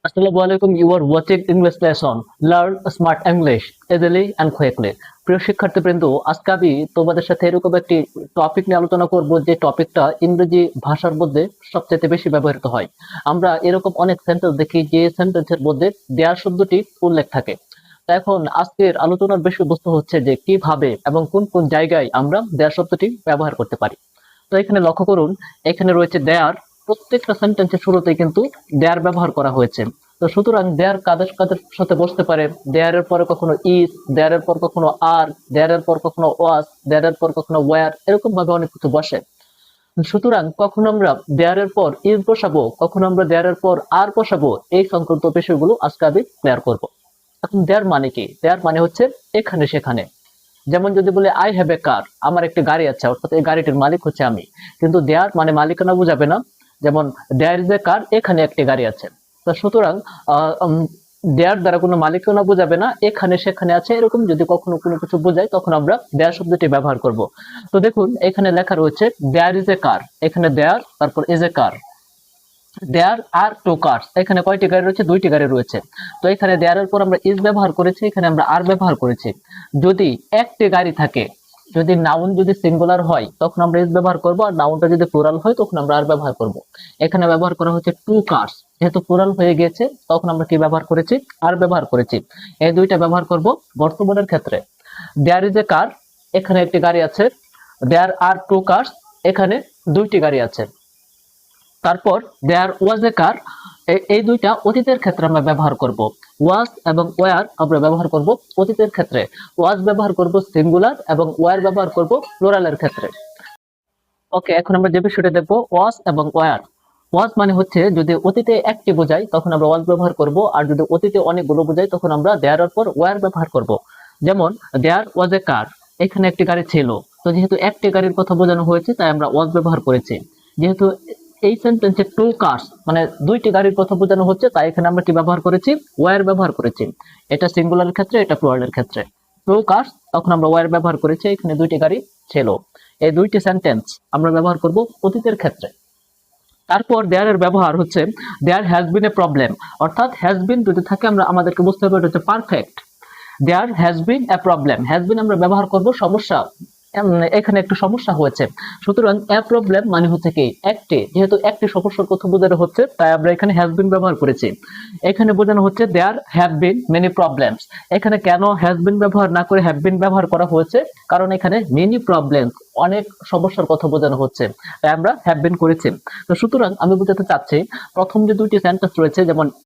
Assalamu alaikum. You are watching English lesson. Learn smart English easily and quickly. প্রিয় শিক্ষার্থীবৃন্দ, আজকে আমি তোমাদের সাথে এরকম একটি টপিক নিয়ে আলোচনা করব যে টপিকটা ইংরেজি ভাষার মধ্যে সবচেয়ে বেশি ব্যবহৃত হয়। আমরা এরকম অনেক সেন্টেন্স দেখি যে সেন্টেন্সের মধ্যে দেয়ার শব্দটি উল্লেখ থাকে। তো এখন আজকের আলোচনার বিষয়বস্তু হচ্ছে যে কিভাবে এবং কোন কোন জায়গায় আমরা দেয়ার শব্দটি ব্যবহার করতে পারি। তো এখানে লক্ষ্য করুন, এখানে রয়েছে দেয়ার। প্রত্যেকটা সেন্টেন্সের শুরুতেই কিন্তু দেয়ার ব্যবহার করা হয়েছে। তো সুতরাং দেয়ার কাদের কাদের সাথে বসতে পারে? দেয়ারের পরে কখনো ইজ, দেয়ারের পর কখনো আর, দেয়ারের পর কখনো ওয়াজ, দেয়ারের পর কখনো ওয়্যার, এরকম ভাবে অনেক কিছু বসে। সুতরাং কখনো আমরা দেয়ারের পর ইজ বসাবো, কখনো আমরা দেয়ারের পর আর বসাবো, এই সংক্রান্ত বিষয়গুলো আজকে আমি ক্লিয়ার করবো। এখন দেয়ার মানে কি? দেয়ার মানে হচ্ছে এখানে সেখানে। যেমন যদি বলে আই হ্যাভ এ কার, আমার একটি গাড়ি আছে, অর্থাৎ এই গাড়িটির মালিক হচ্ছে আমি। কিন্তু দেয়ার মানে মালিকানা বোঝাবে না। যেমন দেয়ার ইজ এ কার, এখানে একটি গাড়ি আছে। তো সুতরাং দেয়ার দ্বারা কোনো মালিকানা বোঝাবে না, এখানে সেখানে আছে, এরকম যদি কখনো কোনো কিছু বোঝায় তখন আমরা দেয়ার শব্দটি ব্যবহার করব। তো দেখুন এখানে লেখা রয়েছে দেয়ার ইজ এ কার, এখানে দেয়ার তারপর is a car. There are two cars, এখানে কয়টি গাড়ি রয়েছে? দুইটি গাড়ি রয়েছে। তো এখানে দেয়ারের পর আমরা ইজ ব্যবহার করেছি, এখানে আমরা আর ব্যবহার করেছি। যদি একটি গাড়ি থাকে, যদি নাউন যদি সিঙ্গুলার হয় তখন আমরা ইজ ব্যবহার করব, আর নাউনটা যদি প্লুরাল হয় তখন আমরা আর ব্যবহার করব। এখানে ব্যবহার করা হচ্ছে টু কার্স, যেহেতু প্লুরাল হয়ে গিয়েছে তখন আমরা কি ব্যবহার করেছি? আর ব্যবহার করেছি। এই দুইটা ব্যবহার করব বর্তমানের ক্ষেত্রে। দেয়ার ইজ এ কার, এখানে একটি গাড়ি আছে। দেয়ার আর টু কার্স, এখানে দুইটি গাড়ি আছে। তারপর দেয়ার ওয়াজ এ কার, এই দুইটা অতীতের ক্ষেত্রে আমরা ব্যবহার করব। ওয়াজ এবং ওয়ার আমরা ব্যবহার করব অতীতের ক্ষেত্রে। ওয়াজ ব্যবহার করব সিঙ্গুলার এবং ওয়ার ব্যবহার করব প্লুরালের ক্ষেত্রে। ওকে, এখন আমরা যে বিষয়টা দেখবো ওয়াজ এবং ওয়ার। ওয়াজ মানে হচ্ছে যদি অতীতে একটি বোঝায় তখন আমরা ওয়াজ ব্যবহার করব, আর যদি অতীতে অনেকগুলো বোঝায় তখন আমরা দেয়ার পর ওয়ার ব্যবহার করব। যেমন দেয়ার ওয়াজ এ কার, এখানে একটি গাড়ি ছিল। তো যেহেতু একটি গাড়ির কথা বোঝানো হয়েছে তাই আমরা ওয়াজ ব্যবহার করেছি। যেহেতু এই সেন্টেন্সে টু কার্স মানে দুইটি গাড়ির কথা বোঝানো হচ্ছে তাই এখানে আমরা কি ব্যবহার করেছি? ওয়ার ব্যবহার করেছি। এটা সিঙ্গুলারের ক্ষেত্রে, এটা প্লুরালের ক্ষেত্রে। টু কার্স তখন আমরা ওয়ার ব্যবহার করেছি, এখানে দুইটি গাড়ি ছিল। এই দুইটি সেন্টেন্স আমরা ব্যবহার করব অতীতের ক্ষেত্রে। তারপর দেয়ার এর ব্যবহার হচ্ছে there has been a problem, অর্থাৎ হ্যাজ বিন যদি থাকে আমরা আমাদেরকে বুঝতে হবে এটা হচ্ছে perfect. There has been a problem, has been আমরা ব্যবহার করব সমস্যা, এখানে একটু সমস্যা হয়েছে। সুতরাং এ প্রবলেম মানে হচ্ছে কি একটি, যেহেতু একটি সমস্যার কথা বোঝানো হচ্ছে তাই আমরা এখানে হ্যাজ বিন ব্যবহার করেছি। এখানে বোঝানো হচ্ছে there have been many problems. এখানে কেন হ্যাজ বিন ব্যবহার না করে হ্যাভ বিন ব্যবহার করা হয়েছে? কারণ এখানে মেনি প্রবলেমস অনেক সমস্যার কথা বোঝানো হচ্ছে তাই আমরা হ্যাভ বিন করেছি। তো সুতরাং আমি বোঝাতে চাচ্ছি প্রথম যে দুইটি সেন্টেন্স রয়েছে, যেমন